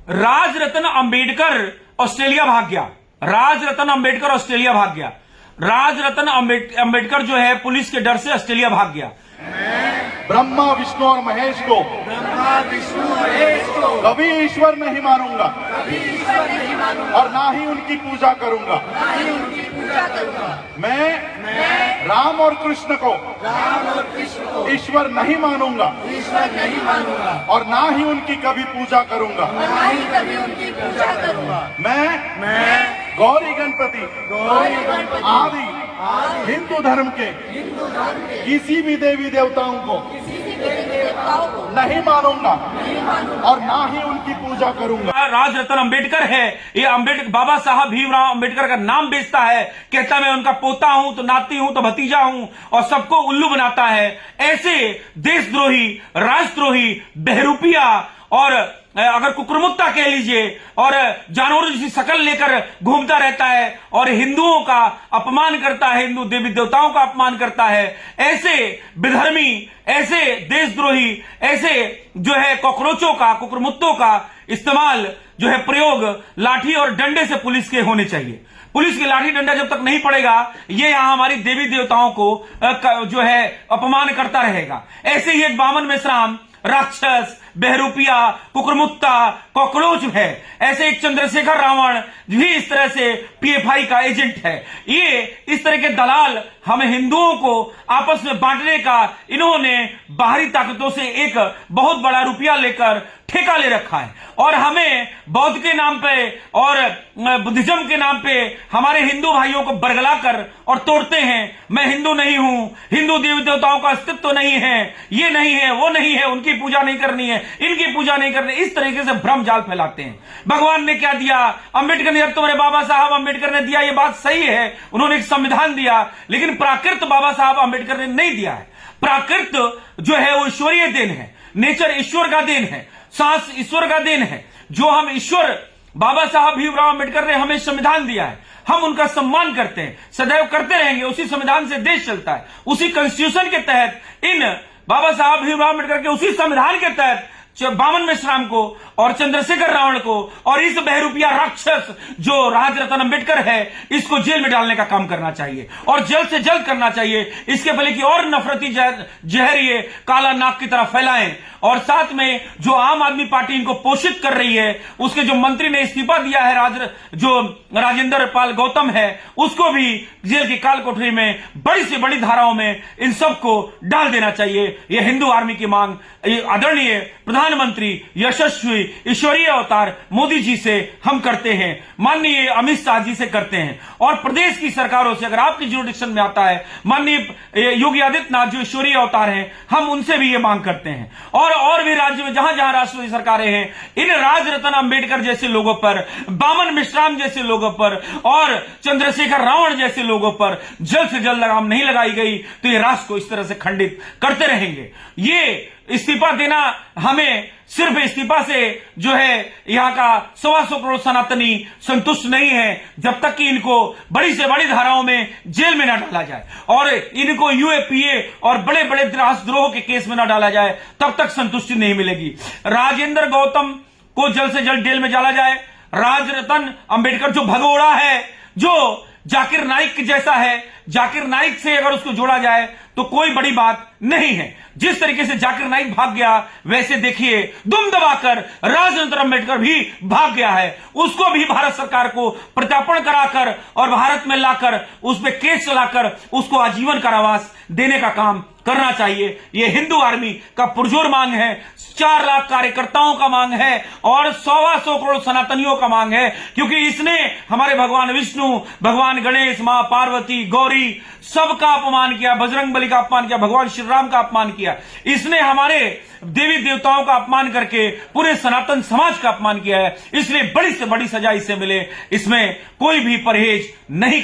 Rajratna Ambedkar Australia भाग गया। Rajratna Ambedkar Australia भाग गया। राजरत्न अंबेडकर जो है पुलिस के डर से ऑस्ट्रेलिया भाग गया। ब्रह्मा विष्णु और महेश को कभी ईश्वर नहीं मानूंगा और ना ही उनकी पूजा करूंगा। मैं राम और कृष्ण को ईश्वर नहीं मानूंगा और ना ही उनकी कभी पूजा करूंगा। मैं गौरी गणपति आदि हिंदू धर्म के किसी भी देवी देवताओं को नहीं मानूंगा और ना ही उनकी पूजा करूंगा। राजरत्न अंबेडकर है, ये अंबेडकर बाबा साहब भीमराव अंबेडकर का नाम बेचता है, कहता मैं उनका पोता हूं तो नाती हूं तो भतीजा हूं और सबको उल्लू बनाता है। ऐसे देशद्रोही, राष्ट्रद्रोही, बहरूपिया और अगर कुकुरमुत्ता कह लीजिए और जानवरों जैसी शक्ल लेकर घूमता रहता है और हिंदुओं का अपमान करता है, हिंदू देवी देवताओं का अपमान करता है। ऐसे विधर्मी, ऐसे देशद्रोही, ऐसे जो है कॉकरोचों का, कुकुरमुत्तों का इस्तेमाल जो है प्रयोग लाठी और डंडे से पुलिस के होने चाहिए। पुलिस की लाठी डंडा जब तक नहीं पड़ेगा ये यहां हमारी देवी देवताओं को जो है अपमान करता रहेगा। ऐसे ही एक बामन मेश्राम राक्षस, बहरूपिया, कुकुरमुत्ता, कॉकरोच है। ऐसे एक चंद्रशेखर रावण भी इस तरह से पीएफआई का एजेंट है। ये इस तरह के दलाल हमें हिंदुओं को आपस में बांटने का इन्होंने बाहरी ताकतों से एक बहुत बड़ा रुपया लेकर ठेका ले रखा है और हमें बौद्ध के नाम पे और बुद्धिज्म के नाम पे हमारे हिंदू भाइयों को बरगलाकर और तोड़ते हैं। मैं हिंदू नहीं हूं, हिंदू देवी देवताओं का अस्तित्व नहीं है, ये नहीं है, वो नहीं है, उनकी पूजा नहीं करनी है, इनकी पूजा नहीं करनी, इस तरीके से भ्रम जाल फैलाते हैं। भगवान ने क्या दिया? अम्बेडकर ने, तुम्हारे बाबा साहब अम्बेडकर ने दिया, ये बात सही है, उन्होंने एक संविधान दिया, लेकिन प्राकृत बाबा साहब अम्बेडकर ने नहीं दिया है। प्राकृत जो है वो ईश्वरीय देन है, नेचर ईश्वर का देन है, सांस ईश्वर का देन है। जो हम ईश्वर बाबा साहब भीमराव अम्बेडकर ने हमें संविधान दिया है, हम उनका सम्मान करते हैं, सदैव करते रहेंगे। उसी संविधान से देश चलता है, उसी कॉन्स्टिट्यूशन के तहत इन बाबा साहब भीमराव अम्बेडकर के उसी संविधान के तहत बामन मेश्राम को और चंद्रशेखर रावण को और इस बहरूपिया राक्षस जो राजरत्न अंबेडकर है इसको जेल में डालने का काम करना चाहिए और जल्द से जल्द करना चाहिए। इसके पहले कि और नफरती जहर ये काला नाग की तरह फैलाएं और साथ में जो आम आदमी पार्टी इनको पोषित कर रही है, उसके जो मंत्री ने इस्तीफा दिया है, जो राजेंद्र पाल गौतम है, उसको भी जेल की काल कोठरी में बड़ी से बड़ी धाराओं में इन सबको डाल देना चाहिए। यह हिंदू आर्मी की मांग आदरणीय प्रधानमंत्री यशस्वी ईश्वरीय अवतार मोदी जी से हम करते हैं, माननीय अमित शाह जी से करते हैं और प्रदेश की सरकारों से, अगर आपकी जुरिडिक्शन में आता है माननीय योगी आदित्यनाथ जो ईश्वरीय अवतार हैं, हम उनसे भी ये मांग करते हैं। और भी राज्य में जहां जहां राष्ट्रीय सरकारें हैं, इन राजरत्न अंबेडकर जैसे लोगों पर, बामन मेश्राम जैसे लोगों पर और चंद्रशेखर रावण जैसे लोगों पर जल्द से जल्द लगाम नहीं लगाई गई तो ये राष्ट्र को इस तरह से खंडित करते रहेंगे। ये इस्तीफा देना, हमें सिर्फ इस्तीफा से जो है यहां का 125 करोड़ सनातनी संतुष्ट नहीं है जब तक कि इनको बड़ी से बड़ी धाराओं में जेल में न डाला जाए और इनको यूएपीए और बड़े बड़े राष्ट्रद्रोह के केस में न डाला जाए, तब तक संतुष्टि नहीं मिलेगी। राजेंद्र गौतम को जल्द से जल्द जेल में डाला जाए। राजरत्न अंबेडकर जो भगोड़ा है, जो जाकिर नाइक जैसा है, जाकिर नाइक से अगर उसको जोड़ा जाए तो कोई बड़ी बात नहीं है। जिस तरीके से जाकिर नाइक भाग गया, वैसे देखिए दुम दबाकर राजरत्न अंबेडकर भी भाग गया है। उसको भी भारत सरकार को प्रत्यार्पण कराकर और भारत में लाकर उस पर केस चलाकर उसको आजीवन कारावास देने का काम करना चाहिए। यह हिंदू आर्मी का पुरजोर मांग है, 4 लाख कार्यकर्ताओं का मांग है और 125 करोड़ सनातनियों का मांग है, क्योंकि इसने हमारे भगवान विष्णु, भगवान गणेश, मां पार्वती, गौरी सबका अपमान किया, बजरंग बली का अपमान किया, भगवान श्री राम का अपमान किया। इसने हमारे देवी देवताओं का अपमान करके पूरे सनातन समाज का अपमान किया है। इसलिए बड़ी से बड़ी सजा इससे मिले, इसमें कोई भी परहेज नहीं।